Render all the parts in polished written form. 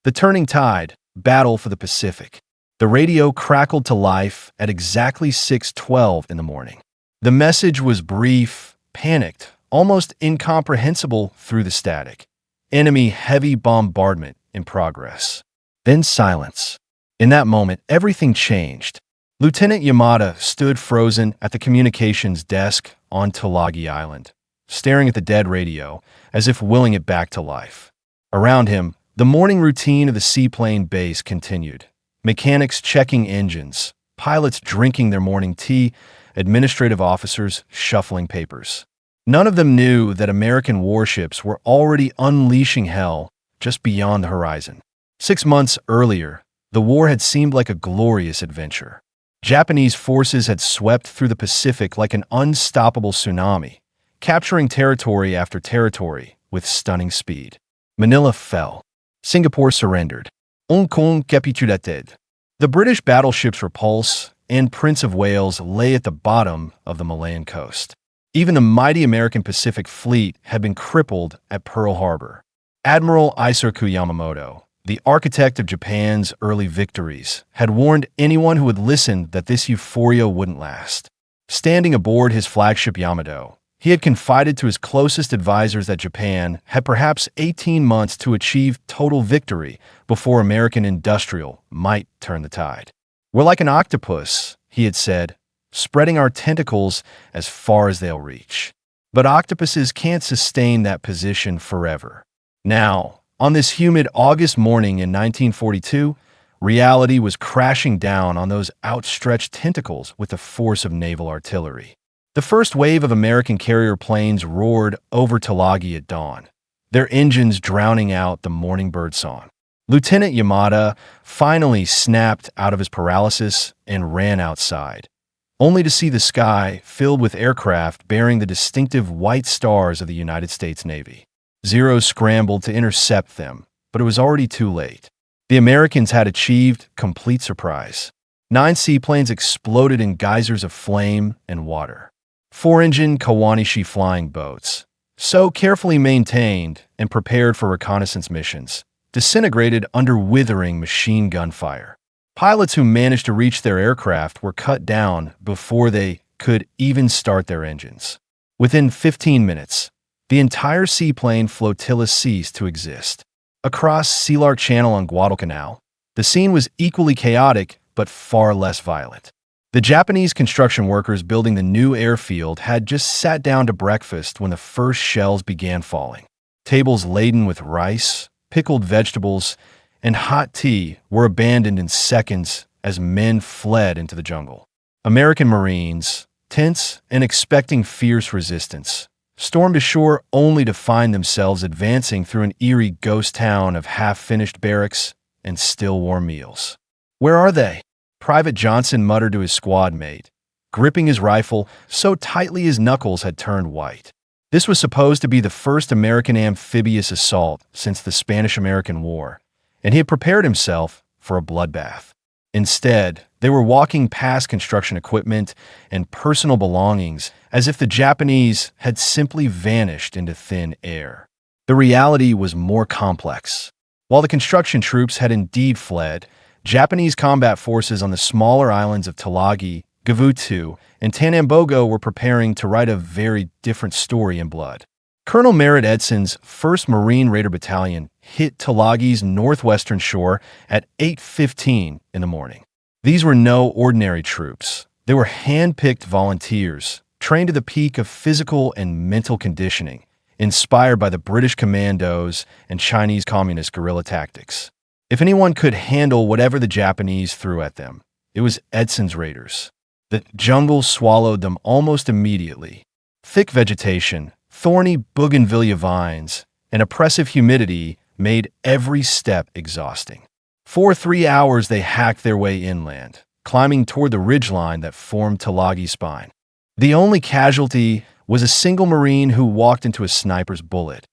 The turning tide, battle for the Pacific. The radio crackled to life at exactly 6:12 in the morning. The message was brief, panicked, almost incomprehensible through the static. Enemy heavy bombardment in progress. Then silence. In that moment, everything changed. Lieutenant Yamada stood frozen at the communications desk on Tulagi Island, staring at the dead radio as if willing it back to life. Around him, the morning routine of the seaplane base continued. Mechanics checking engines, pilots drinking their morning tea, administrative officers shuffling papers. None of them knew that American warships were already unleashing hell just beyond the horizon. 6 months earlier, the war had seemed like a glorious adventure. Japanese forces had swept through the Pacific like an unstoppable tsunami, capturing territory after territory with stunning speed. Manila fell. Singapore surrendered. Hong Kong capitulated. The British battleships Repulse and Prince of Wales lay at the bottom of the Malayan coast. Even the mighty American Pacific Fleet had been crippled at Pearl Harbor. Admiral Yamamoto, the architect of Japan's early victories, had warned anyone who would listen that this euphoria wouldn't last. Standing aboard his flagship Yamato, he had confided to his closest advisors that Japan had perhaps 18 months to achieve total victory before American industrial might turn the tide. "We're like an octopus," he had said, "spreading our tentacles as far as they'll reach." But octopuses can't sustain that position forever. Now, on this humid August morning in 1942, reality was crashing down on those outstretched tentacles with the force of naval artillery. The first wave of American carrier planes roared over Tulagi at dawn, their engines drowning out the morning birdsong. Lieutenant Yamada finally snapped out of his paralysis and ran outside, only to see the sky filled with aircraft bearing the distinctive white stars of the United States Navy. Zeros scrambled to intercept them, but it was already too late. The Americans had achieved complete surprise. 9 seaplanes exploded in geysers of flame and water. 4-engine Kawanishi flying boats, so carefully maintained and prepared for reconnaissance missions, disintegrated under withering machine gun fire. Pilots who managed to reach their aircraft were cut down before they could even start their engines. Within 15 minutes, the entire seaplane flotilla ceased to exist. Across Sealark Channel on Guadalcanal, the scene was equally chaotic but far less violent. The Japanese construction workers building the new airfield had just sat down to breakfast when the first shells began falling. Tables laden with rice, pickled vegetables, and hot tea were abandoned in seconds as men fled into the jungle. American Marines, tense and expecting fierce resistance, stormed ashore only to find themselves advancing through an eerie ghost town of half-finished barracks and still warm meals. "Where are they?" Private Johnson muttered to his squad mate, gripping his rifle so tightly his knuckles had turned white. This was supposed to be the first American amphibious assault since the Spanish-American War, and he had prepared himself for a bloodbath. Instead, they were walking past construction equipment and personal belongings as if the Japanese had simply vanished into thin air. The reality was more complex. While the construction troops had indeed fled, Japanese combat forces on the smaller islands of Tulagi, Gavutu, and Tanambogo were preparing to write a very different story in blood. Colonel Merritt Edson's 1st Marine Raider Battalion hit Tulagi's northwestern shore at 8:15 in the morning. These were no ordinary troops. They were hand-picked volunteers, trained to the peak of physical and mental conditioning, inspired by the British commandos and Chinese communist guerrilla tactics. If anyone could handle whatever the Japanese threw at them, it was Edson's raiders. The jungle swallowed them almost immediately. Thick vegetation, thorny bougainvillea vines, and oppressive humidity made every step exhausting. For 3 hours they hacked their way inland, climbing toward the ridgeline that formed Tulagi's spine. The only casualty was a single Marine who walked into a sniper's bullet,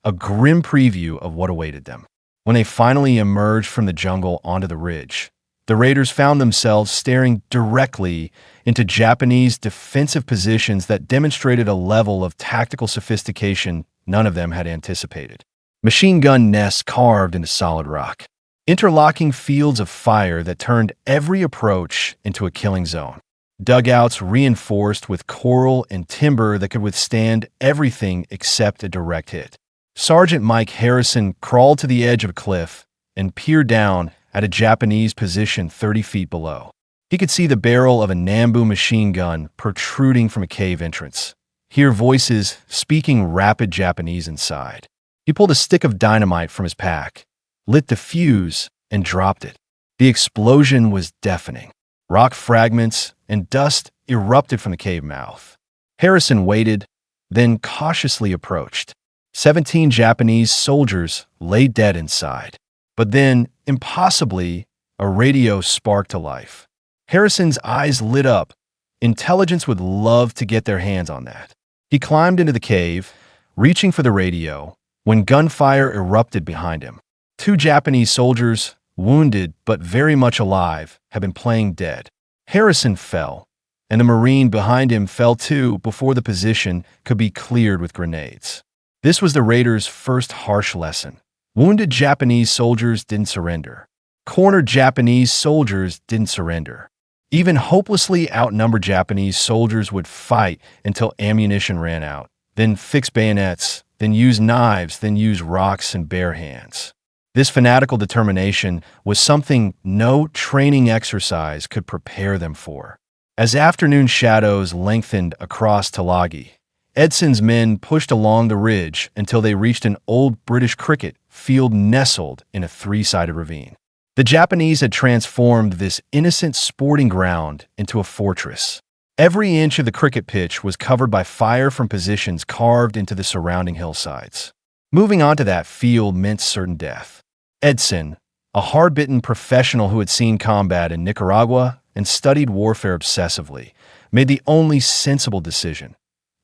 a grim preview of what awaited them. When they finally emerged from the jungle onto the ridge, the raiders found themselves staring directly into Japanese defensive positions that demonstrated a level of tactical sophistication none of them had anticipated. Machine gun nests carved into solid rock, interlocking fields of fire that turned every approach into a killing zone. Dugouts reinforced with coral and timber that could withstand everything except a direct hit. Sergeant Mike Harrison crawled to the edge of a cliff and peered down at a Japanese position 30 feet below. He could see the barrel of a Nambu machine gun protruding from a cave entrance, hear voices speaking rapid Japanese inside. He pulled a stick of dynamite from his pack, lit the fuse, and dropped it. The explosion was deafening. Rock fragments and dust erupted from the cave mouth. Harrison waited, then cautiously approached. 17 Japanese soldiers lay dead inside. But then, impossibly, a radio sparked to life. Harrison's eyes lit up. Intelligence would love to get their hands on that. He climbed into the cave, reaching for the radio, when gunfire erupted behind him. 2 Japanese soldiers, wounded but very much alive, had been playing dead. Harrison fell, and the Marine behind him fell too before the position could be cleared with grenades. This was the raiders' first harsh lesson. Wounded Japanese soldiers didn't surrender. Cornered Japanese soldiers didn't surrender. Even hopelessly outnumbered Japanese soldiers would fight until ammunition ran out, then fix bayonets, then use knives, then use rocks and bare hands. This fanatical determination was something no training exercise could prepare them for. As afternoon shadows lengthened across Tulagi, Edson's men pushed along the ridge until they reached an old British cricket field nestled in a 3-sided ravine. The Japanese had transformed this innocent sporting ground into a fortress. Every inch of the cricket pitch was covered by fire from positions carved into the surrounding hillsides. Moving onto that field meant certain death. Edson, a hard-bitten professional who had seen combat in Nicaragua and studied warfare obsessively, made the only sensible decision.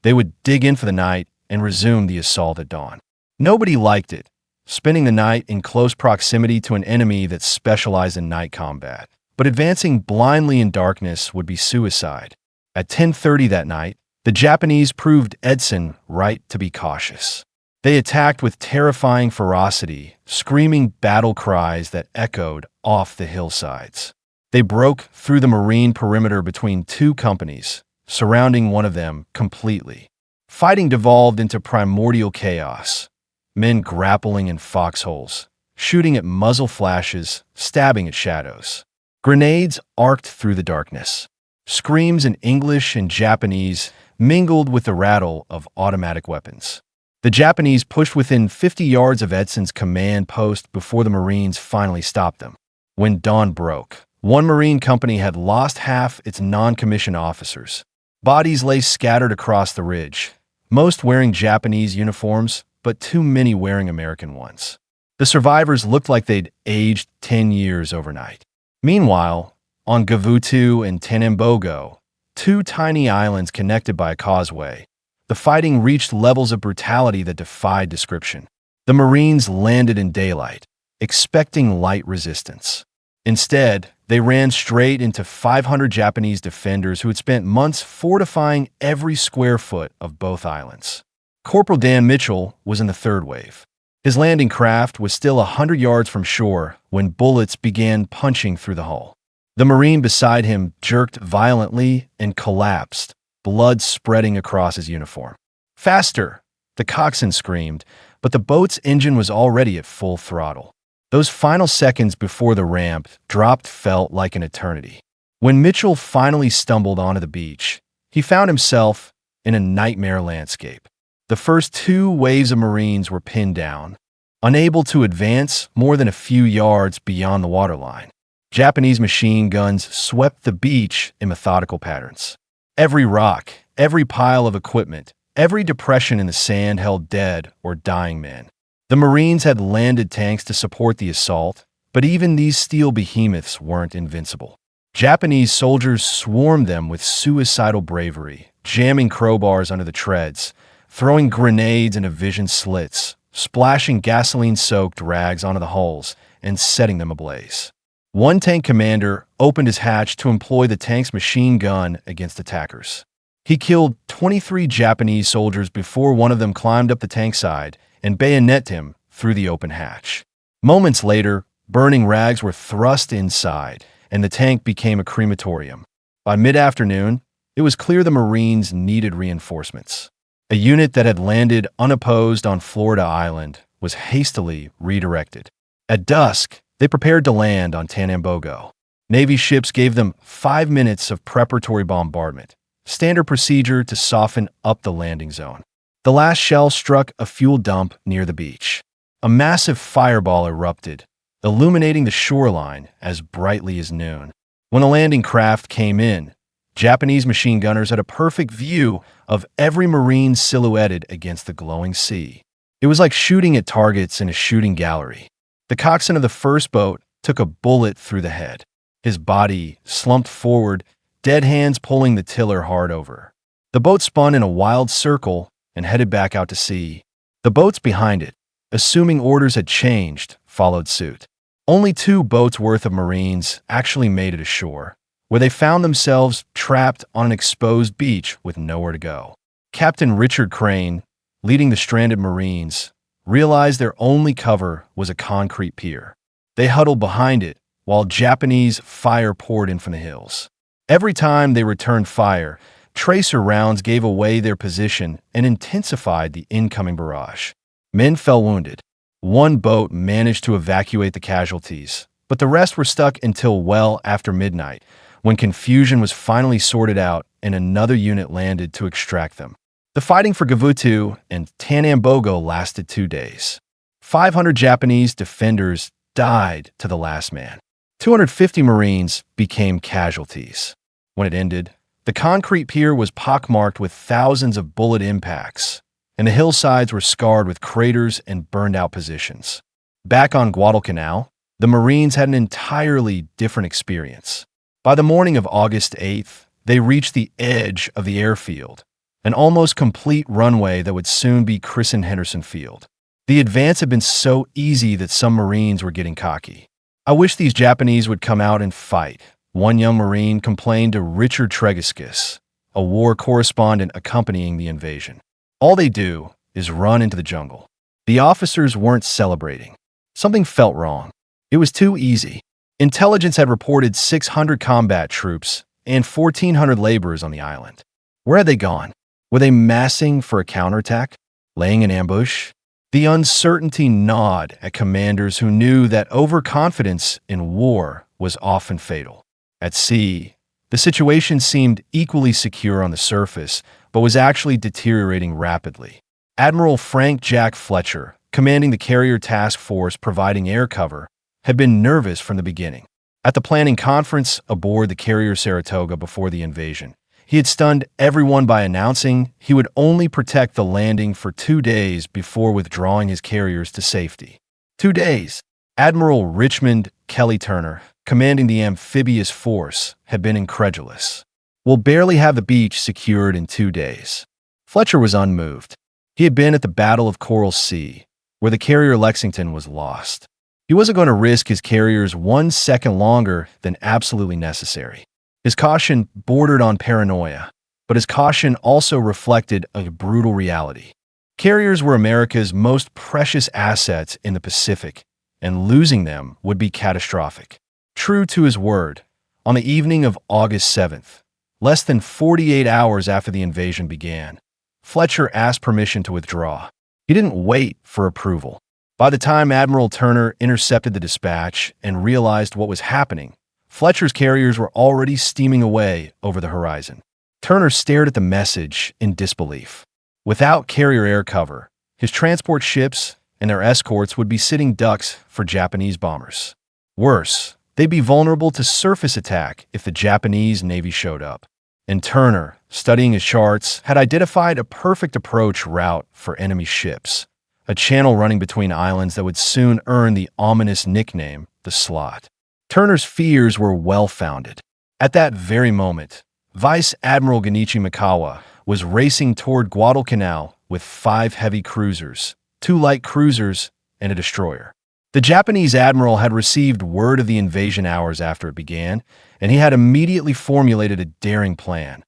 They would dig in for the night and resume the assault at dawn. Nobody liked it, spending the night in close proximity to an enemy that specialized in night combat. But advancing blindly in darkness would be suicide. At 10:30 that night, the Japanese proved Edson right to be cautious. They attacked with terrifying ferocity, screaming battle cries that echoed off the hillsides. They broke through the Marine perimeter between 2 companies, surrounding one of them completely. Fighting devolved into primordial chaos. Men grappling in foxholes, shooting at muzzle flashes, stabbing at shadows. Grenades arced through the darkness. Screams in English and Japanese mingled with the rattle of automatic weapons. The Japanese pushed within 50 yards of Edson's command post before the Marines finally stopped them. When dawn broke, one Marine company had lost half its non-commissioned officers. Bodies lay scattered across the ridge, most wearing Japanese uniforms, but too many wearing American ones. The survivors looked like they'd aged 10 years overnight. Meanwhile, on Gavutu and Tanambogo, 2 tiny islands connected by a causeway, the fighting reached levels of brutality that defied description. The Marines landed in daylight, expecting light resistance. Instead, they ran straight into 500 Japanese defenders who had spent months fortifying every square foot of both islands. Corporal Dan Mitchell was in the 3rd wave. His landing craft was still 100 yards from shore when bullets began punching through the hull. The Marine beside him jerked violently and collapsed, blood spreading across his uniform. "Faster!" the coxswain screamed, but the boat's engine was already at full throttle. Those final seconds before the ramp dropped felt like an eternity. When Mitchell finally stumbled onto the beach, he found himself in a nightmare landscape. The first 2 waves of Marines were pinned down, unable to advance more than a few yards beyond the waterline. Japanese machine guns swept the beach in methodical patterns. Every rock, every pile of equipment, every depression in the sand held dead or dying men. The Marines had landed tanks to support the assault, but even these steel behemoths weren't invincible. Japanese soldiers swarmed them with suicidal bravery, jamming crowbars under the treads, throwing grenades into vision slits, splashing gasoline-soaked rags onto the hulls, and setting them ablaze. One tank commander opened his hatch to employ the tank's machine gun against attackers. He killed 23 Japanese soldiers before one of them climbed up the tank side and bayoneted him through the open hatch. Moments later, Burning rags were thrust inside, and the tank became a crematorium. By mid-afternoon, it was clear the Marines needed reinforcements. A unit that had landed unopposed on Florida Island was hastily redirected. At dusk, they prepared to land on Tanambogo. Navy ships gave them 5 minutes of preparatory bombardment, standard procedure to soften up the landing zone. The last shell struck a fuel dump near the beach. A massive fireball erupted, illuminating the shoreline as brightly as noon. When the landing craft came in, Japanese machine gunners had a perfect view of every Marine silhouetted against the glowing sea. It was like shooting at targets in a shooting gallery. The coxswain of the first boat took a bullet through the head. His body slumped forward, dead hands pulling the tiller hard over. The boat spun in a wild circle and headed back out to sea. The boats behind it, assuming orders had changed, followed suit. Only 2 boats worth of Marines actually made it ashore, where they found themselves trapped on an exposed beach with nowhere to go. Captain Richard Crane, leading the stranded Marines, realized their only cover was a concrete pier. They huddled behind it while Japanese fire poured in from the hills. Every time they returned fire, tracer rounds gave away their position and intensified the incoming barrage. Men fell wounded. 1 boat managed to evacuate the casualties, but the rest were stuck until well after midnight, when confusion was finally sorted out and another unit landed to extract them. The fighting for Gavutu and Tanambogo lasted 2 days. 500 Japanese defenders died to the last man. 250 Marines became casualties. When it ended, the concrete pier was pockmarked with thousands of bullet impacts, and the hillsides were scarred with craters and burned-out positions. Back on Guadalcanal, the Marines had an entirely different experience. By the morning of August 8th, they reached the edge of the airfield, an almost complete runway that would soon be christened Henderson Field. The advance had been so easy that some Marines were getting cocky. "I wish these Japanese would come out and fight," one young Marine complained to Richard Tregiscus, a war correspondent accompanying the invasion. "All they do is run into the jungle." The officers weren't celebrating. Something felt wrong. It was too easy. Intelligence had reported 600 combat troops and 1,400 laborers on the island. Where had they gone? Were they massing for a counterattack? Laying in ambush? The uncertainty gnawed at commanders who knew that overconfidence in war was often fatal. At sea, the situation seemed equally secure on the surface, but was actually deteriorating rapidly. Admiral Frank Jack Fletcher, commanding the carrier task force providing air cover, had been nervous from the beginning. At the planning conference aboard the carrier Saratoga before the invasion, he had stunned everyone by announcing he would only protect the landing for 2 days before withdrawing his carriers to safety. 2 days. Admiral Richmond Kelly Turner, commanding the amphibious force, had been incredulous. "We'll barely have the beach secured in 2 days." Fletcher was unmoved. He had been at the Battle of Coral Sea, where the carrier Lexington was lost. He wasn't going to risk his carriers 1 second longer than absolutely necessary. His caution bordered on paranoia, but his caution also reflected a brutal reality. Carriers were America's most precious assets in the Pacific, and losing them would be catastrophic. True to his word, on the evening of August 7th, less than 48 hours after the invasion began, Fletcher asked permission to withdraw. He didn't wait for approval. By the time Admiral Turner intercepted the dispatch and realized what was happening, Fletcher's carriers were already steaming away over the horizon. Turner stared at the message in disbelief. Without carrier air cover, his transport ships and their escorts would be sitting ducks for Japanese bombers. Worse, they'd be vulnerable to surface attack if the Japanese Navy showed up. And Turner, studying his charts, had identified a perfect approach route for enemy ships, a channel running between islands that would soon earn the ominous nickname, the Slot. Turner's fears were well-founded. At that very moment, Vice Admiral Genichi Mikawa was racing toward Guadalcanal with 5 heavy cruisers, 2 light cruisers, and a destroyer. The Japanese admiral had received word of the invasion hours after it began, and he had immediately formulated a daring plan.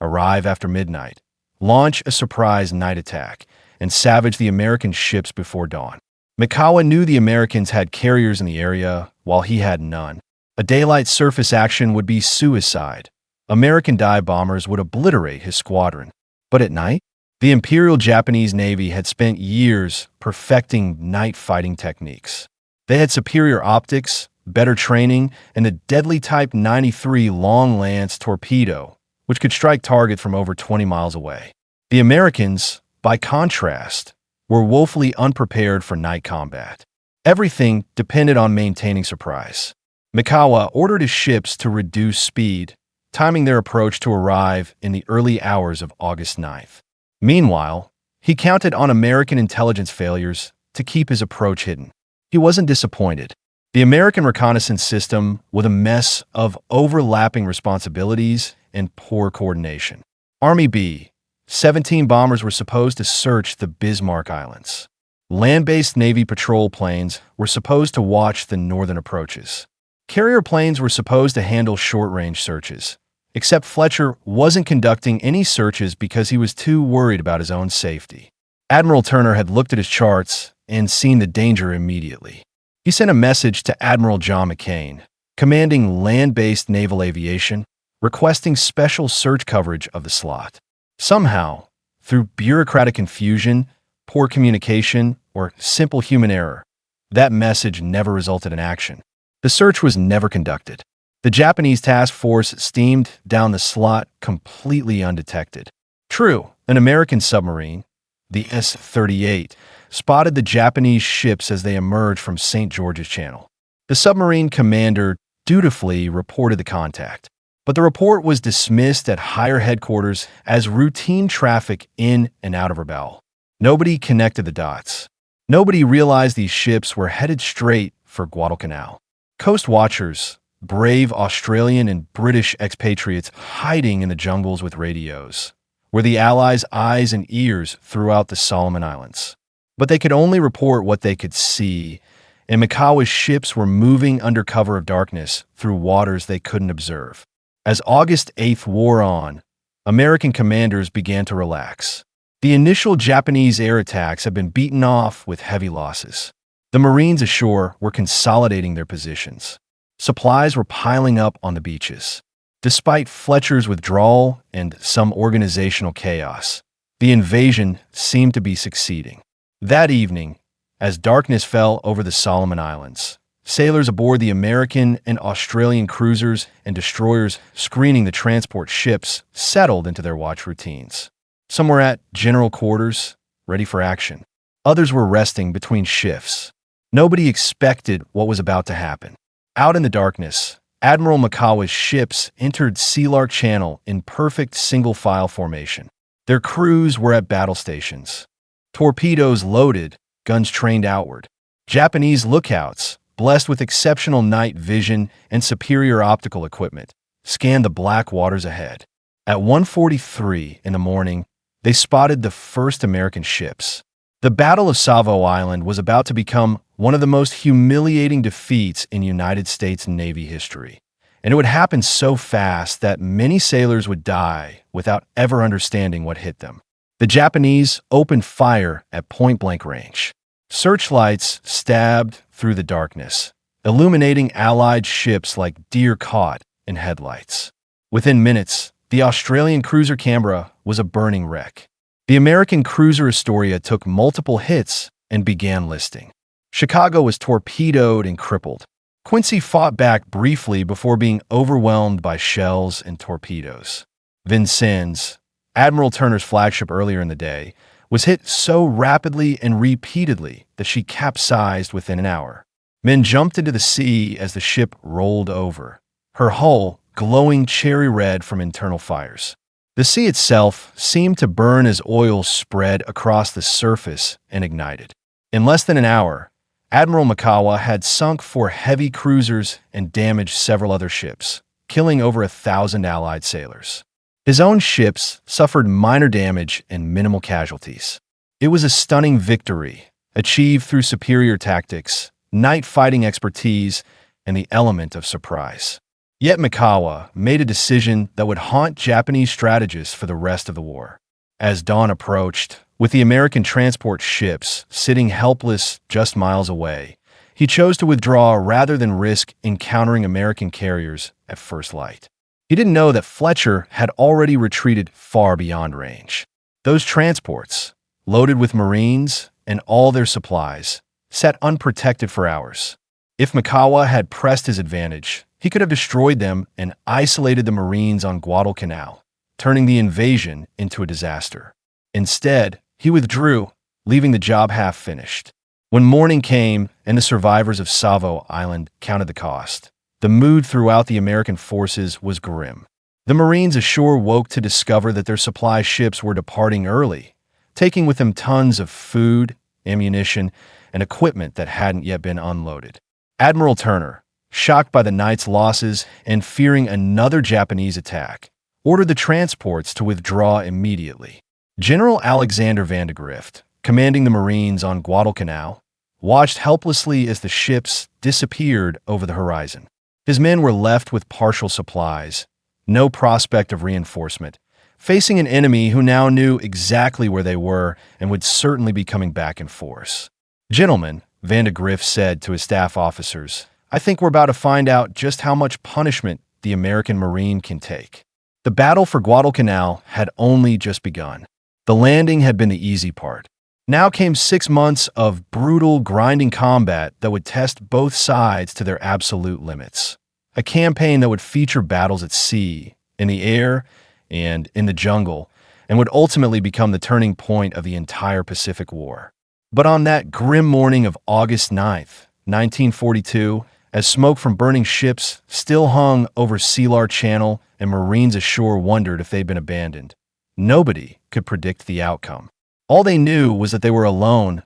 Arrive after midnight, launch a surprise night attack, and savage the American ships before dawn. Mikawa knew the Americans had carriers in the area, while he had none. A daylight surface action would be suicide. American dive bombers would obliterate his squadron. But at night, the Imperial Japanese Navy had spent years perfecting night fighting techniques. They had superior optics, better training, and the deadly Type 93 Long Lance torpedo, which could strike target from over 20 miles away. The Americans, by contrast, were woefully unprepared for night combat. Everything depended on maintaining surprise. Mikawa ordered his ships to reduce speed, timing their approach to arrive in the early hours of August 9th. Meanwhile, he counted on American intelligence failures to keep his approach hidden. He wasn't disappointed. The American reconnaissance system was a mess of overlapping responsibilities and poor coordination. Army B, 17 bombers were supposed to search the Bismarck Islands. Land-based Navy patrol planes were supposed to watch the northern approaches. Carrier planes were supposed to handle short-range searches, except Fletcher wasn't conducting any searches because he was too worried about his own safety. Admiral Turner had looked at his charts and seen the danger immediately. He sent a message to Admiral John McCain, commanding land-based naval aviation, requesting special search coverage of the slot. Somehow, through bureaucratic confusion, poor communication, or simple human error, that message never resulted in action. The search was never conducted. The Japanese task force steamed down the slot completely undetected. True, an American submarine, the S-38, spotted the Japanese ships as they emerged from St. George's Channel. The submarine commander dutifully reported the contact, but the report was dismissed at higher headquarters as routine traffic in and out of Rabaul. Nobody connected the dots. Nobody realized these ships were headed straight for Guadalcanal. Coast watchers, brave Australian and British expatriates hiding in the jungles with radios, were the Allies' eyes and ears throughout the Solomon Islands. But they could only report what they could see, and Mikawa's ships were moving under cover of darkness through waters they couldn't observe. As August 8th wore on, American commanders began to relax. The initial Japanese air attacks had been beaten off with heavy losses. The Marines ashore were consolidating their positions. Supplies were piling up on the beaches. Despite Fletcher's withdrawal and some organizational chaos, the invasion seemed to be succeeding. That evening, as darkness fell over the Solomon Islands, sailors aboard the American and Australian cruisers and destroyers screening the transport ships settled into their watch routines. Some were at general quarters, ready for action. Others were resting between shifts. Nobody expected what was about to happen. Out in the darkness, Admiral Mikawa's ships entered Sealark Channel in perfect single-file formation. Their crews were at battle stations. Torpedoes loaded, guns trained outward. Japanese lookouts, blessed with exceptional night vision and superior optical equipment, scanned the black waters ahead. At 1:43 in the morning, they spotted the first American ships. The Battle of Savo Island was about to become one of the most humiliating defeats in United States Navy history, and it would happen so fast that many sailors would die without ever understanding what hit them. The Japanese opened fire at point-blank range. Searchlights stabbed through the darkness, illuminating Allied ships like deer caught in headlights. Within minutes, the Australian cruiser Canberra was a burning wreck. The American cruiser Astoria took multiple hits and began listing. Chicago was torpedoed and crippled. Quincy fought back briefly before being overwhelmed by shells and torpedoes. Vincennes, Admiral Turner's flagship earlier in the day, was hit so rapidly and repeatedly that she capsized within an hour. Men jumped into the sea as the ship rolled over, her hull glowing cherry red from internal fires. The sea itself seemed to burn as oil spread across the surface and ignited. In less than an hour, Admiral Mikawa had sunk 4 heavy cruisers and damaged several other ships, killing over 1,000 Allied sailors. His own ships suffered minor damage and minimal casualties. It was a stunning victory, achieved through superior tactics, night fighting expertise, and the element of surprise. Yet Mikawa made a decision that would haunt Japanese strategists for the rest of the war. As dawn approached, With the American transport ships sitting helpless just miles away, he chose to withdraw rather than risk encountering American carriers at first light. He didn't know that Fletcher had already retreated far beyond range. Those transports, loaded with Marines and all their supplies, sat unprotected for hours. If Mikawa had pressed his advantage, he could have destroyed them and isolated the Marines on Guadalcanal, turning the invasion into a disaster. Instead, he withdrew, leaving the job half finished. When morning came and the survivors of Savo Island counted the cost, the mood throughout the American forces was grim. The Marines ashore woke to discover that their supply ships were departing early, taking with them tons of food, ammunition, and equipment that hadn't yet been unloaded. Admiral Turner, shocked by the night's losses and fearing another Japanese attack, ordered the transports to withdraw immediately. General Alexander Vandegrift, commanding the Marines on Guadalcanal, watched helplessly as the ships disappeared over the horizon. His men were left with partial supplies, no prospect of reinforcement, facing an enemy who now knew exactly where they were and would certainly be coming back in force. "Gentlemen," Vandegrift said to his staff officers, "I think we're about to find out just how much punishment the American Marine can take." The battle for Guadalcanal had only just begun. The landing had been the easy part. Now came 6 months of brutal, grinding combat that would test both sides to their absolute limits. A campaign that would feature battles at sea, in the air, and in the jungle, and would ultimately become the turning point of the entire Pacific War. But on that grim morning of August 9th, 1942, as smoke from burning ships still hung over Sealar Channel and Marines ashore wondered if they'd been abandoned, nobody could predict the outcome. All they knew was that they were alone,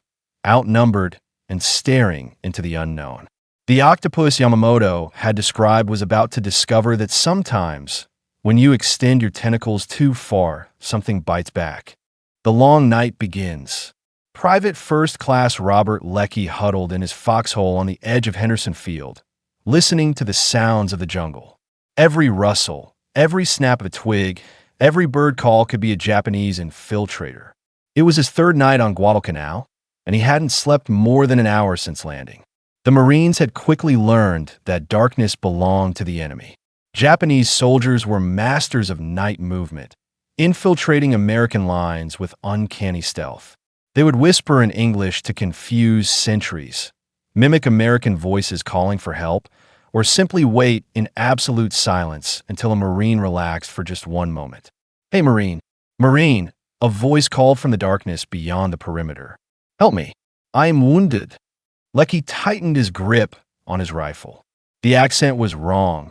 outnumbered, and staring into the unknown. The Octopus Yamamoto had described was about to discover that sometimes, when you extend your tentacles too far, something bites back. The long night begins. Private First Class Robert Leckie huddled in his foxhole on the edge of Henderson Field, listening to the sounds of the jungle. Every rustle, every snap of a twig, every bird call could be a Japanese infiltrator. It was his third night on Guadalcanal, and he hadn't slept more than an hour since landing. The Marines had quickly learned that darkness belonged to the enemy. Japanese soldiers were masters of night movement, infiltrating American lines with uncanny stealth. They would whisper in English to confuse sentries, mimic American voices calling for help, or simply wait in absolute silence until a Marine relaxed for just one moment. "Hey, Marine! Marine!" A voice called from the darkness beyond the perimeter. "Help me! I am wounded." Leckie tightened his grip on his rifle. The accent was wrong,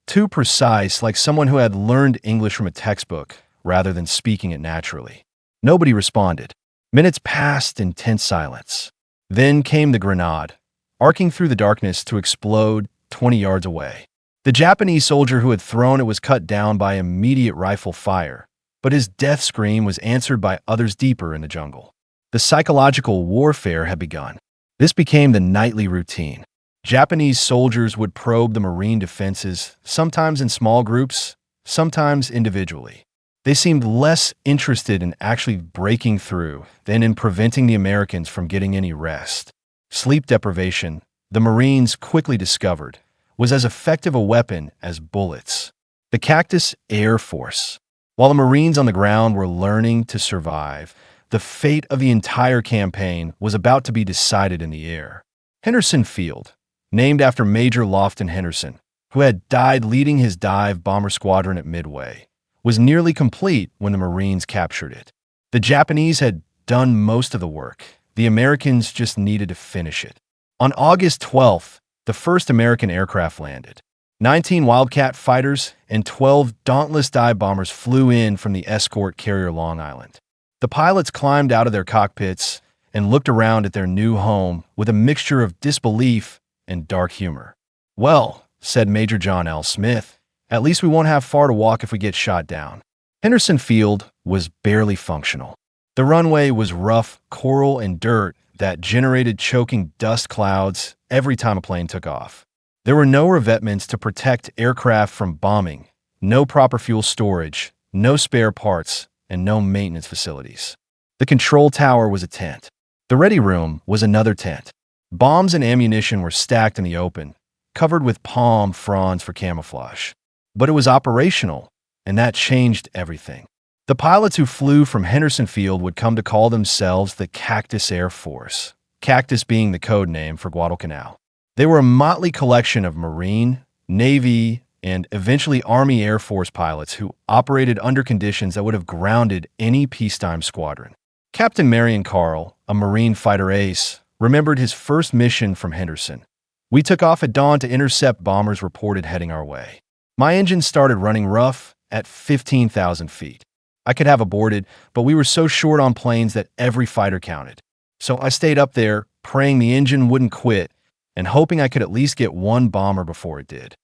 too precise, like someone who had learned English from a textbook rather than speaking it naturally. Nobody responded. Minutes passed in tense silence. Then came the grenade, arcing through the darkness to explode 20 yards away. The Japanese soldier who had thrown it was cut down by immediate rifle fire, but his death scream was answered by others deeper in the jungle. The psychological warfare had begun. This became the nightly routine. Japanese soldiers would probe the Marine defenses, sometimes in small groups, sometimes individually. They seemed less interested in actually breaking through than in preventing the Americans from getting any rest. Sleep deprivation, the Marines quickly discovered, was as effective a weapon as bullets. The Cactus Air Force. While the Marines on the ground were learning to survive, the fate of the entire campaign was about to be decided in the air. Henderson Field, named after Major Lofton Henderson, who had died leading his dive bomber squadron at Midway, was nearly complete when the Marines captured it. The Japanese had done most of the work. The Americans just needed to finish it. On August 12th, the first American aircraft landed. 19 Wildcat fighters and 12 Dauntless dive bombers flew in from the escort carrier Long Island. The pilots climbed out of their cockpits and looked around at their new home with a mixture of disbelief and dark humor. "Well," said Major John L. Smith, "at least we won't have far to walk if we get shot down." Henderson Field was barely functional. The runway was rough coral and dirt that generated choking dust clouds every time a plane took off. There were no revetments to protect aircraft from bombing, no proper fuel storage, no spare parts, and no maintenance facilities. The control tower was a tent. The ready room was another tent. Bombs and ammunition were stacked in the open, covered with palm fronds for camouflage. But it was operational, and that changed everything. The pilots who flew from Henderson Field would come to call themselves the Cactus Air Force, Cactus being the code name for Guadalcanal. They were a motley collection of Marine, Navy, and eventually Army Air Force pilots who operated under conditions that would have grounded any peacetime squadron. Captain Marion Carl, a Marine fighter ace, remembered his first mission from Henderson. We took off at dawn to intercept bombers reported heading our way. My engine started running rough at 15,000 feet. I could have aborted, but we were so short on planes that every fighter counted. So I stayed up there, praying the engine wouldn't quit and hoping I could at least get one bomber before it did.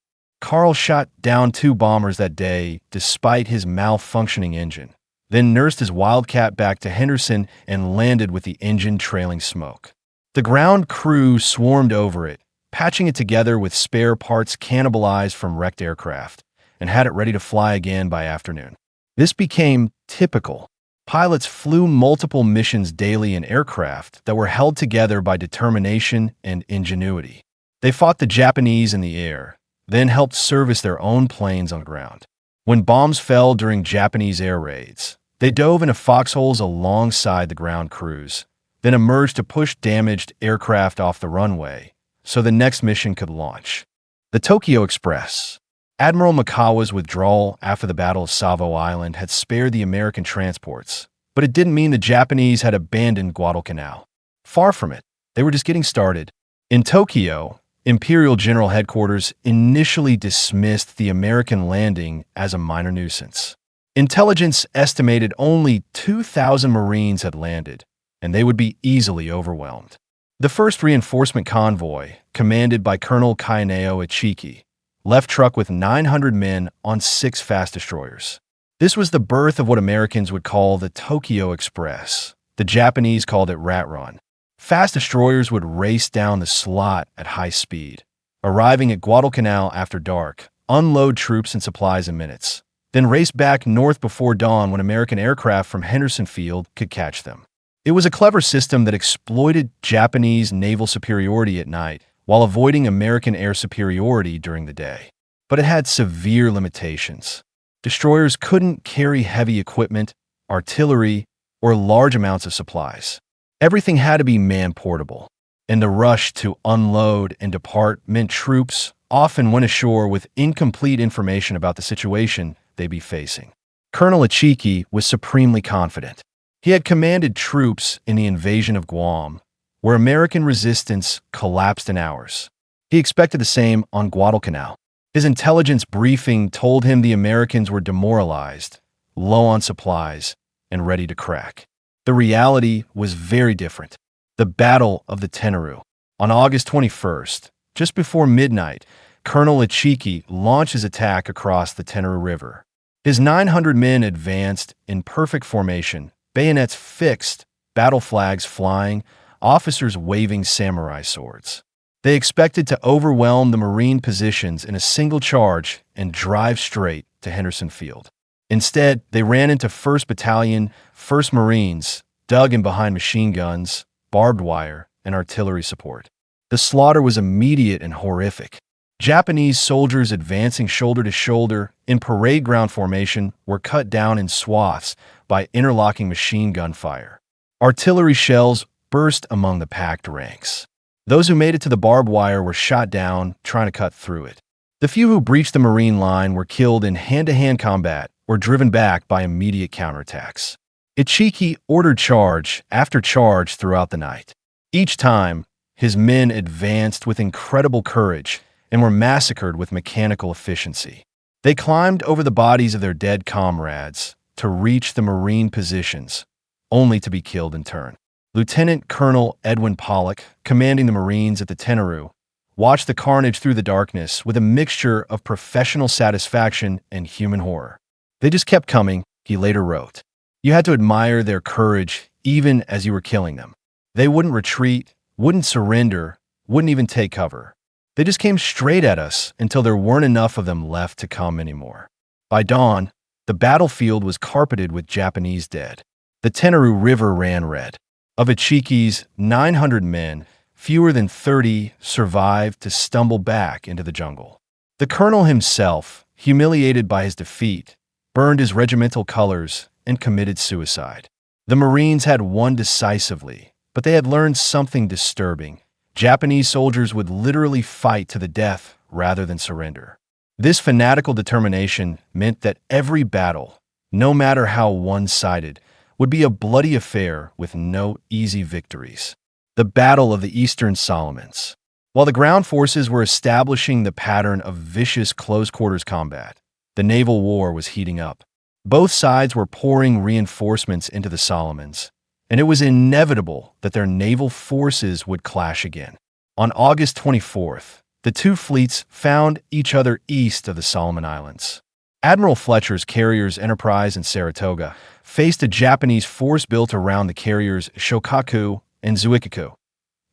Carl shot down 2 bombers that day despite his malfunctioning engine, then nursed his Wildcat back to Henderson and landed with the engine trailing smoke. The ground crew swarmed over it, patching it together with spare parts cannibalized from wrecked aircraft, and had it ready to fly again by afternoon. This became typical. Pilots flew multiple missions daily in aircraft that were held together by determination and ingenuity. They fought the Japanese in the air, then helped service their own planes on the ground. When bombs fell during Japanese air raids, they dove into foxholes alongside the ground crews, then emerged to push damaged aircraft off the runway so the next mission could launch. The Tokyo Express. Admiral Mikawa's withdrawal after the Battle of Savo Island had spared the American transports, but it didn't mean the Japanese had abandoned Guadalcanal. Far from it, they were just getting started. In Tokyo, Imperial General Headquarters initially dismissed the American landing as a minor nuisance. Intelligence estimated only 2,000 Marines had landed, and they would be easily overwhelmed. The first reinforcement convoy, commanded by Colonel Kaineo Ichiki, left truck with 900 men on 6 fast destroyers. This was the birth of what Americans would call the Tokyo Express. The Japanese called it Rat Run. Fast destroyers would race down the slot at high speed, arriving at Guadalcanal after dark, unload troops and supplies in minutes, then race back north before dawn when American aircraft from Henderson Field could catch them. It was a clever system that exploited Japanese naval superiority at night while avoiding American air superiority during the day. But it had severe limitations. Destroyers couldn't carry heavy equipment, artillery, or large amounts of supplies. Everything had to be man-portable, and the rush to unload and depart meant troops often went ashore with incomplete information about the situation they'd be facing. Colonel Ichiki was supremely confident. He had commanded troops in the invasion of Guam, where American resistance collapsed in hours. He expected the same on Guadalcanal. His intelligence briefing told him the Americans were demoralized, low on supplies, and ready to crack. The reality was very different. The Battle of the Tenaru. On August 21st, just before midnight, Colonel Ichiki launched his attack across the Tenaru River. His 900 men advanced in perfect formation, bayonets fixed, battle flags flying, officers waving samurai swords. They expected to overwhelm the Marine positions in a single charge and drive straight to Henderson Field. Instead, they ran into 1st Battalion, 1st Marines, dug in behind machine guns, barbed wire, and artillery support. The slaughter was immediate and horrific. Japanese soldiers advancing shoulder to shoulder in parade ground formation were cut down in swaths by interlocking machine gun fire. Artillery shells burst among the packed ranks. Those who made it to the barbed wire were shot down trying to cut through it. The few who breached the Marine line were killed in hand-to-hand combat or driven back by immediate counterattacks. Ichiki ordered charge after charge throughout the night. Each time, his men advanced with incredible courage and were massacred with mechanical efficiency. They climbed over the bodies of their dead comrades to reach the Marine positions, only to be killed in turn. Lieutenant Colonel Edwin Pollock, commanding the Marines at the Tenaru, watched the carnage through the darkness with a mixture of professional satisfaction and human horror. They just kept coming, he later wrote. You had to admire their courage even as you were killing them. They wouldn't retreat, wouldn't surrender, wouldn't even take cover. They just came straight at us until there weren't enough of them left to come anymore. By dawn, the battlefield was carpeted with Japanese dead. The Tenaru River ran red. Of Ichiki's 900 men, fewer than 30 survived to stumble back into the jungle. The colonel himself, humiliated by his defeat, burned his regimental colors and committed suicide. The Marines had won decisively, but they had learned something disturbing. Japanese soldiers would literally fight to the death rather than surrender. This fanatical determination meant that every battle, no matter how one-sided, would be a bloody affair with no easy victories. The Battle of the Eastern Solomons. While the ground forces were establishing the pattern of vicious close-quarters combat, the naval war was heating up. Both sides were pouring reinforcements into the Solomons, and it was inevitable that their naval forces would clash again. On August 24th, the two fleets found each other east of the Solomon Islands. Admiral Fletcher's carriers Enterprise and Saratoga faced a Japanese force built around the carriers Shokaku and Zuikaku,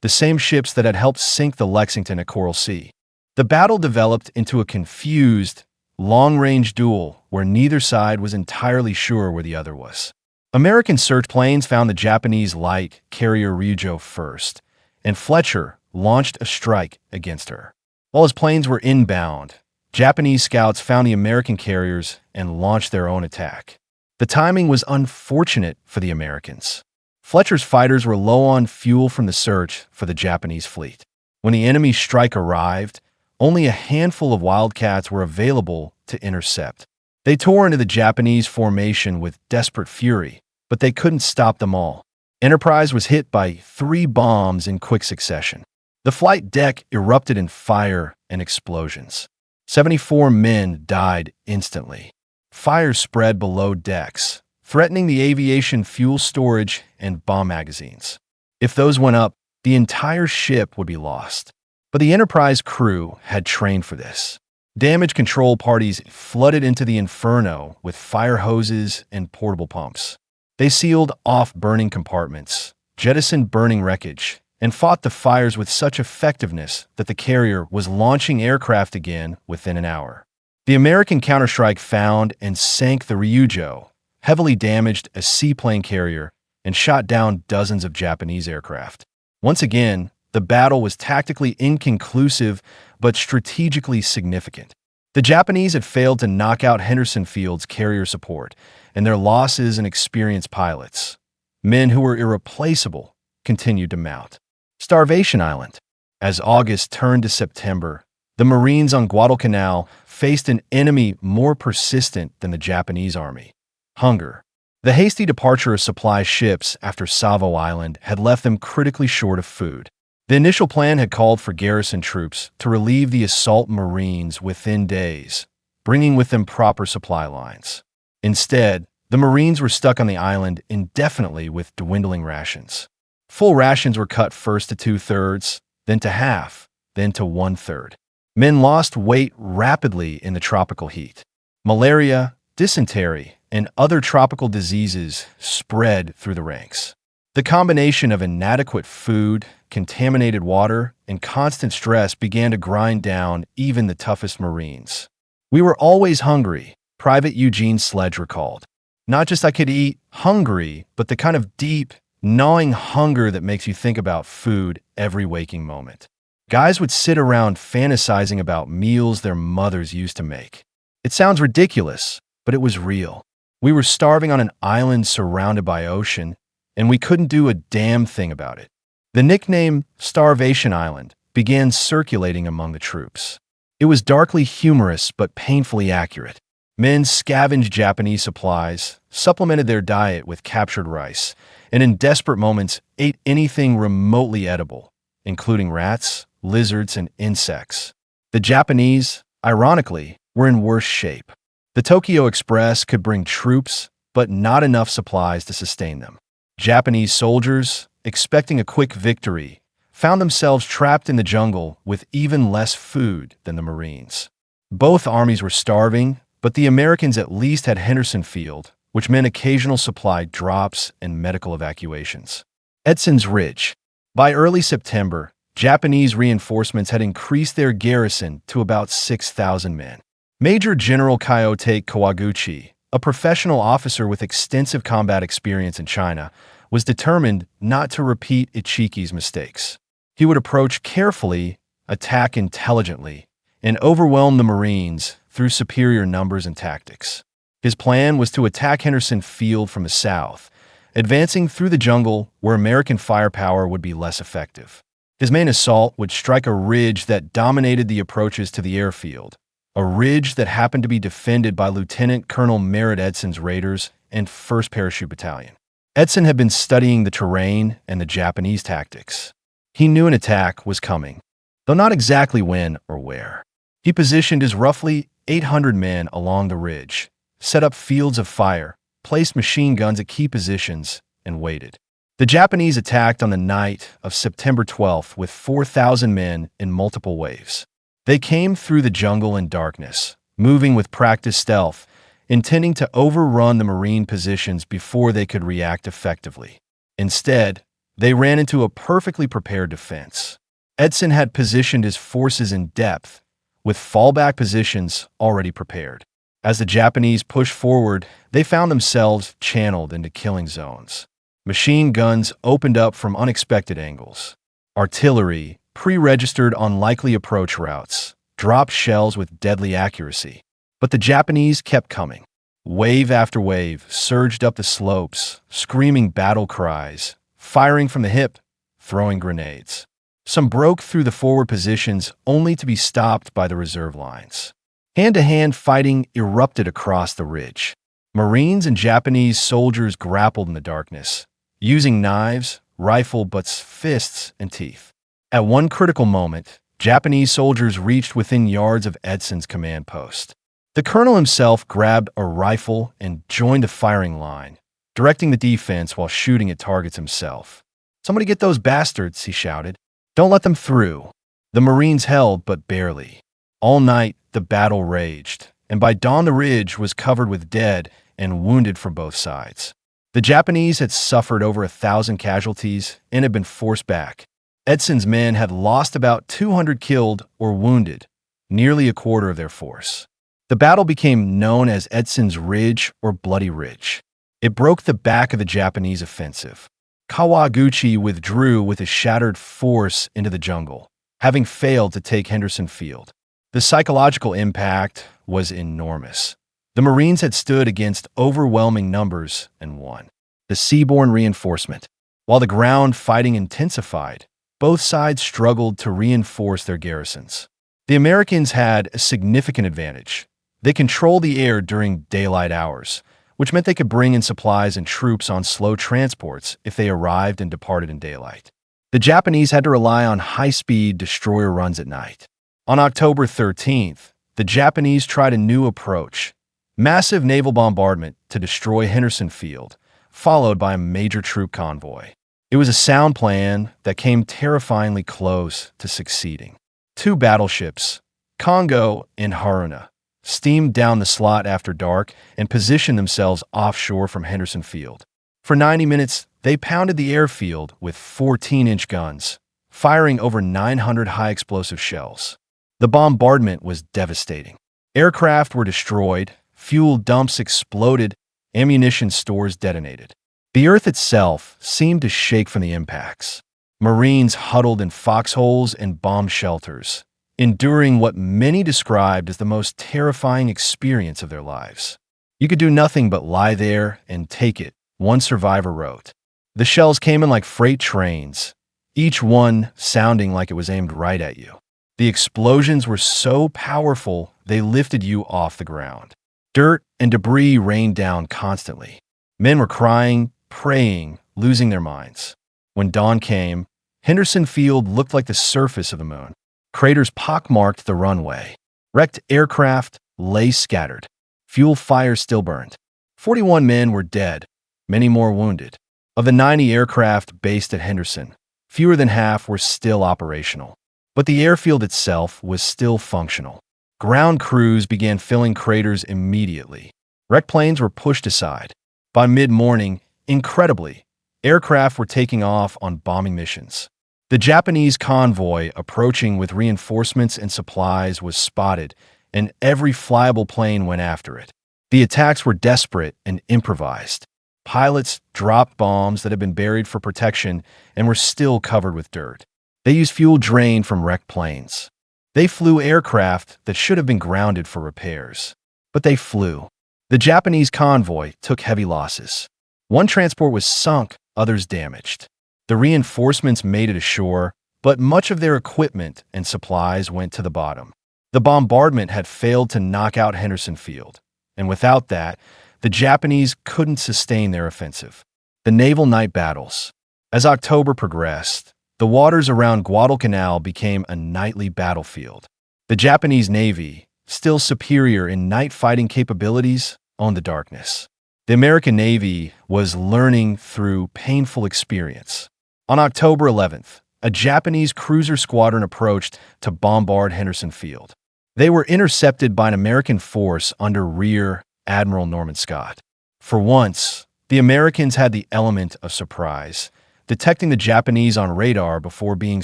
the same ships that had helped sink the Lexington at Coral Sea. The battle developed into a confused, long-range duel where neither side was entirely sure where the other was. American search planes found the Japanese light carrier Ryujo first, and Fletcher launched a strike against her. While his planes were inbound, Japanese scouts found the American carriers and launched their own attack. The timing was unfortunate for the Americans. Fletcher's fighters were low on fuel from the search for the Japanese fleet. When the enemy strike arrived, only a handful of Wildcats were available to intercept. They tore into the Japanese formation with desperate fury, but they couldn't stop them all. Enterprise was hit by 3 bombs in quick succession. The flight deck erupted in fire and explosions. 74 men died instantly. Fire spread below decks, threatening the aviation fuel storage and bomb magazines. If those went up, the entire ship would be lost. But the Enterprise crew had trained for this. Damage control parties flooded into the inferno with fire hoses and portable pumps. They sealed off burning compartments, jettisoned burning wreckage, and fought the fires with such effectiveness that the carrier was launching aircraft again within an hour. The American counterstrike found and sank the Ryujo, heavily damaged a seaplane carrier, and shot down dozens of Japanese aircraft. Once again, the battle was tactically inconclusive but strategically significant. The Japanese had failed to knock out Henderson Field's carrier support, and their losses and experienced pilots, men who were irreplaceable, continued to mount. Starvation Island. As August turned to September, the Marines on Guadalcanal faced an enemy more persistent than the Japanese army: hunger. The hasty departure of supply ships after Savo Island had left them critically short of food. The initial plan had called for garrison troops to relieve the assault Marines within days, bringing with them proper supply lines. Instead, the Marines were stuck on the island indefinitely with dwindling rations. Full rations were cut first to 2/3, then to half, then to 1/3. Men lost weight rapidly in the tropical heat. Malaria, dysentery, and other tropical diseases spread through the ranks. The combination of inadequate food, contaminated water, and constant stress began to grind down even the toughest Marines. "We were always hungry," Private Eugene Sledge recalled. "Not just I could eat hungry, but the kind of deep, gnawing hunger that makes you think about food every waking moment." Guys would sit around fantasizing about meals their mothers used to make. It sounds ridiculous, but it was real. We were starving on an island surrounded by ocean, and we couldn't do a damn thing about it. The nickname Starvation Island began circulating among the troops. It was darkly humorous but painfully accurate. Men scavenged Japanese supplies, supplemented their diet with captured rice, and in desperate moments ate anything remotely edible, including rats, lizards, and insects. The Japanese, ironically, were in worse shape. The Tokyo Express could bring troops, but not enough supplies to sustain them. Japanese soldiers, expecting a quick victory, found themselves trapped in the jungle with even less food than the Marines. Both armies were starving, but the Americans at least had Henderson Field, which meant occasional supply drops and medical evacuations. Edson's Ridge. By early September, Japanese reinforcements had increased their garrison to about 6,000 men. Major General Kyote Kawaguchi, a professional officer with extensive combat experience in China, was determined not to repeat Ichiki's mistakes. He would approach carefully, attack intelligently, and overwhelm the Marines through superior numbers and tactics. His plan was to attack Henderson Field from the south, advancing through the jungle where American firepower would be less effective. His main assault would strike a ridge that dominated the approaches to the airfield, a ridge that happened to be defended by Lieutenant Colonel Merritt Edson's Raiders and 1st Parachute Battalion. Edson had been studying the terrain and the Japanese tactics. He knew an attack was coming, though not exactly when or where. He positioned his roughly 800 men along the ridge, set up fields of fire, placed machine guns at key positions, and waited. The Japanese attacked on the night of September 12th with 4,000 men in multiple waves. They came through the jungle in darkness, moving with practiced stealth, intending to overrun the Marine positions before they could react effectively. Instead, they ran into a perfectly prepared defense. Edson had positioned his forces in depth, with fallback positions already prepared. As the Japanese pushed forward, they found themselves channeled into killing zones. Machine guns opened up from unexpected angles. Artillery, pre-registered on likely approach routes, dropped shells with deadly accuracy. But the Japanese kept coming. Wave after wave surged up the slopes, screaming battle cries, firing from the hip, throwing grenades. Some broke through the forward positions only to be stopped by the reserve lines. Hand-to-hand fighting erupted across the ridge. Marines and Japanese soldiers grappled in the darkness, using knives, rifle butts, fists, and teeth. At one critical moment, Japanese soldiers reached within yards of Edson's command post. The colonel himself grabbed a rifle and joined the firing line, directing the defense while shooting at targets himself. "Somebody get those bastards," he shouted. "Don't let them through." The Marines held, but barely. All night, the battle raged, and by dawn the ridge was covered with dead and wounded from both sides. The Japanese had suffered over 1,000 casualties and had been forced back. Edson's men had lost about 200 killed or wounded, nearly a quarter of their force. The battle became known as Edson's Ridge or Bloody Ridge. It broke the back of the Japanese offensive. Kawaguchi withdrew with his shattered force into the jungle, having failed to take Henderson Field. The psychological impact was enormous. The Marines had stood against overwhelming numbers and won. The seaborne reinforcement. While the ground fighting intensified, both sides struggled to reinforce their garrisons. The Americans had a significant advantage. They controlled the air during daylight hours, which meant they could bring in supplies and troops on slow transports if they arrived and departed in daylight. The Japanese had to rely on high-speed destroyer runs at night. On October 13th, the Japanese tried a new approach, massive naval bombardment to destroy Henderson Field, followed by a major troop convoy. It was a sound plan that came terrifyingly close to succeeding. 2 battleships, Kongo and Haruna, steamed down the slot after dark and positioned themselves offshore from Henderson Field. For 90 minutes, they pounded the airfield with 14-inch guns, firing over 900 high-explosive shells. The bombardment was devastating. Aircraft were destroyed, fuel dumps exploded, ammunition stores detonated. The earth itself seemed to shake from the impacts. Marines huddled in foxholes and bomb shelters, enduring what many described as the most terrifying experience of their lives. "You could do nothing but lie there and take it," one survivor wrote. The shells came in like freight trains, each one sounding like it was aimed right at you. The explosions were so powerful they lifted you off the ground. Dirt and debris rained down constantly. Men were crying, praying, losing their minds. When dawn came, Henderson Field looked like the surface of the moon. Craters pockmarked the runway. Wrecked aircraft lay scattered. Fuel fires still burned. 41 men were dead, many more wounded. Of the 90 aircraft based at Henderson, fewer than half were still operational. But the airfield itself was still functional. Ground crews began filling craters immediately. Wrecked planes were pushed aside. By mid-morning, incredibly, aircraft were taking off on bombing missions. The Japanese convoy approaching with reinforcements and supplies was spotted, and every flyable plane went after it. The attacks were desperate and improvised. Pilots dropped bombs that had been buried for protection and were still covered with dirt. They used fuel drained from wrecked planes. They flew aircraft that should have been grounded for repairs. But they flew. The Japanese convoy took heavy losses. One transport was sunk, others damaged. The reinforcements made it ashore, but much of their equipment and supplies went to the bottom. The bombardment had failed to knock out Henderson Field, and without that, the Japanese couldn't sustain their offensive. The naval night battles. As October progressed, the waters around Guadalcanal became a nightly battlefield. The Japanese Navy, still superior in night fighting capabilities, owned the darkness. The American Navy was learning through painful experience. On October 11th, a Japanese cruiser squadron approached to bombard Henderson Field. They were intercepted by an American force under Rear Admiral Norman Scott. For once, the Americans had the element of surprise, detecting the Japanese on radar before being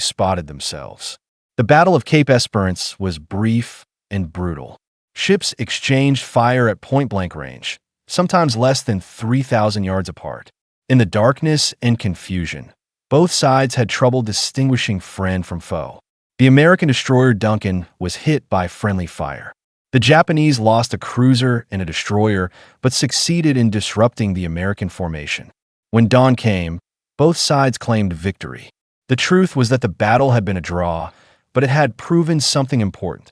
spotted themselves. The Battle of Cape Esperance was brief and brutal. Ships exchanged fire at point-blank range, sometimes less than 3,000 yards apart. In the darkness and confusion, both sides had trouble distinguishing friend from foe. The American destroyer Duncan was hit by friendly fire. The Japanese lost a cruiser and a destroyer, but succeeded in disrupting the American formation. When dawn came, both sides claimed victory. The truth was that the battle had been a draw, but it had proven something important.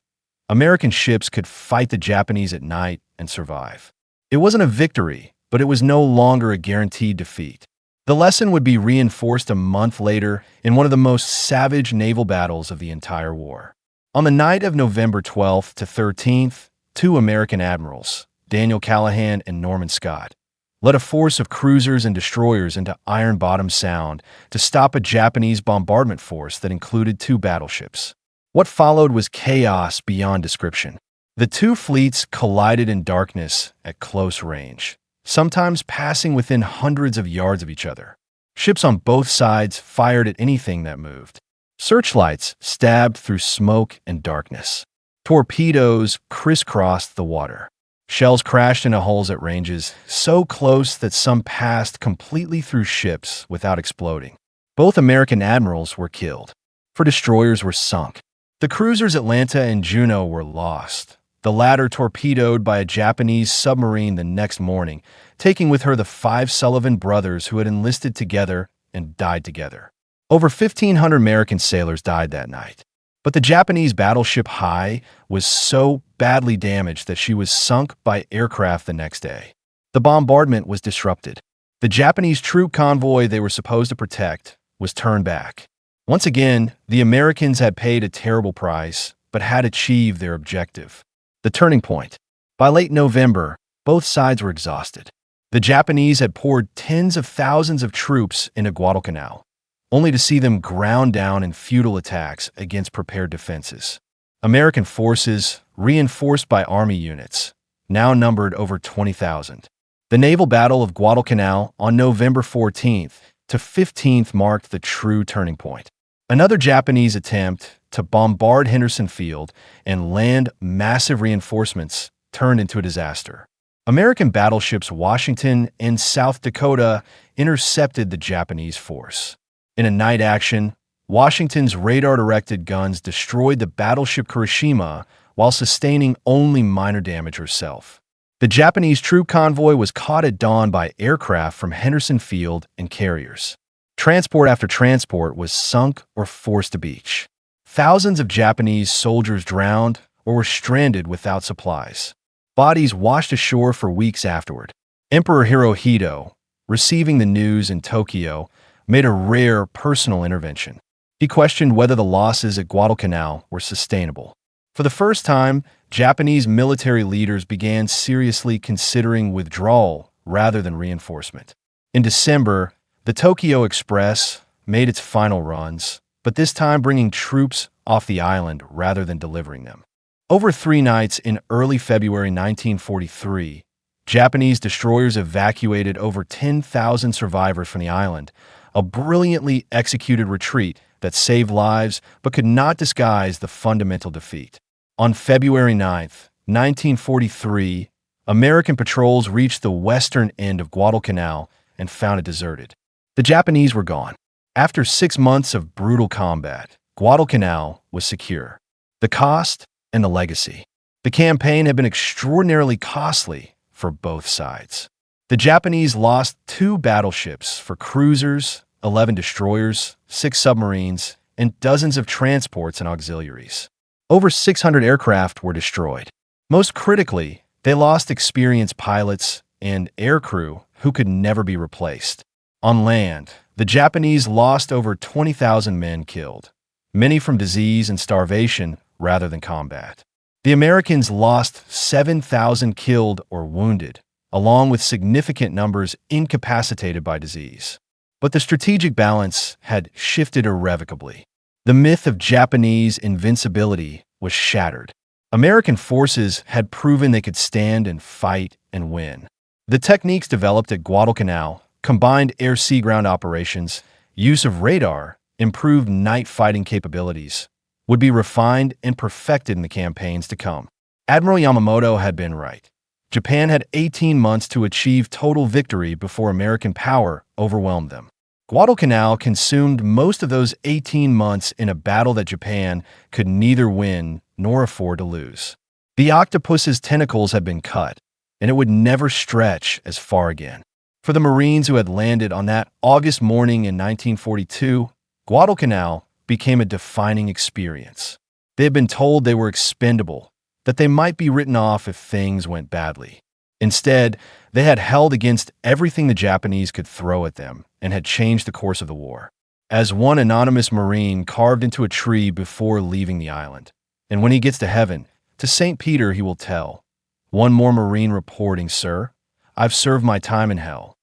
American ships could fight the Japanese at night and survive. It wasn't a victory, but it was no longer a guaranteed defeat. The lesson would be reinforced a month later in one of the most savage naval battles of the entire war. On the night of November 12th to 13th, two American admirals, Daniel Callahan and Norman Scott, led a force of cruisers and destroyers into Iron Bottom Sound to stop a Japanese bombardment force that included two battleships. What followed was chaos beyond description. The two fleets collided in darkness at close range, sometimes passing within hundreds of yards of each other. Ships on both sides fired at anything that moved. Searchlights stabbed through smoke and darkness. Torpedoes crisscrossed the water. Shells crashed into holes at ranges so close that some passed completely through ships without exploding. Both American admirals were killed. 4 destroyers were sunk. The cruisers Atlanta and Juno were lost, the latter torpedoed by a Japanese submarine the next morning, taking with her the 5 Sullivan brothers who had enlisted together and died together. Over 1,500 American sailors died that night. But the Japanese battleship Hai was so badly damaged that she was sunk by aircraft the next day. The bombardment was disrupted. The Japanese troop convoy they were supposed to protect was turned back. Once again, the Americans had paid a terrible price, but had achieved their objective. The turning point. By late November, both sides were exhausted. The Japanese had poured tens of thousands of troops into Guadalcanal, only to see them ground down in futile attacks against prepared defenses. American forces, reinforced by army units, now numbered over 20,000. The naval battle of Guadalcanal on November 14th to 15th marked the true turning point. Another Japanese attempt to bombard Henderson Field and land massive reinforcements turned into a disaster. American battleships Washington and South Dakota intercepted the Japanese force. In a night action, Washington's radar-directed guns destroyed the battleship Kurashima while sustaining only minor damage herself. The Japanese troop convoy was caught at dawn by aircraft from Henderson Field and carriers. Transport after transport was sunk or forced to beach. Thousands of Japanese soldiers drowned or were stranded without supplies. Bodies washed ashore for weeks afterward. Emperor Hirohito, receiving the news in Tokyo, made a rare personal intervention. He questioned whether the losses at Guadalcanal were sustainable. For the first time, Japanese military leaders began seriously considering withdrawal rather than reinforcement. In December, the Tokyo Express made its final runs, but this time bringing troops off the island rather than delivering them. Over 3 nights in early February 1943, Japanese destroyers evacuated over 10,000 survivors from the island, a brilliantly executed retreat that saved lives but could not disguise the fundamental defeat. On February 9th, 1943, American patrols reached the western end of Guadalcanal and found it deserted. The Japanese were gone. After 6 months of brutal combat, Guadalcanal was secure. The cost and the legacy. The campaign had been extraordinarily costly for both sides. The Japanese lost 2 battleships for cruisers, 11 destroyers, 6 submarines, and dozens of transports and auxiliaries. Over 600 aircraft were destroyed. Most critically, they lost experienced pilots and aircrew who could never be replaced. On land, the Japanese lost over 20,000 men killed, many from disease and starvation rather than combat. The Americans lost 7,000 killed or wounded, along with significant numbers incapacitated by disease. But the strategic balance had shifted irrevocably. The myth of Japanese invincibility was shattered. American forces had proven they could stand and fight and win. The techniques developed at Guadalcanal, combined air-sea-ground operations, use of radar, improved night fighting capabilities, would be refined and perfected in the campaigns to come. Admiral Yamamoto had been right. Japan had 18 months to achieve total victory before American power overwhelmed them. Guadalcanal consumed most of those 18 months in a battle that Japan could neither win nor afford to lose. The Octopus's tentacles had been cut, and it would never stretch as far again. For the Marines who had landed on that August morning in 1942, Guadalcanal became a defining experience. They had been told they were expendable, that they might be written off if things went badly. Instead, they had held against everything the Japanese could throw at them and had changed the course of the war. As one anonymous Marine carved into a tree before leaving the island, and when he gets to heaven, to St. Peter he will tell, "One more Marine reporting, sir. I've served my time in hell.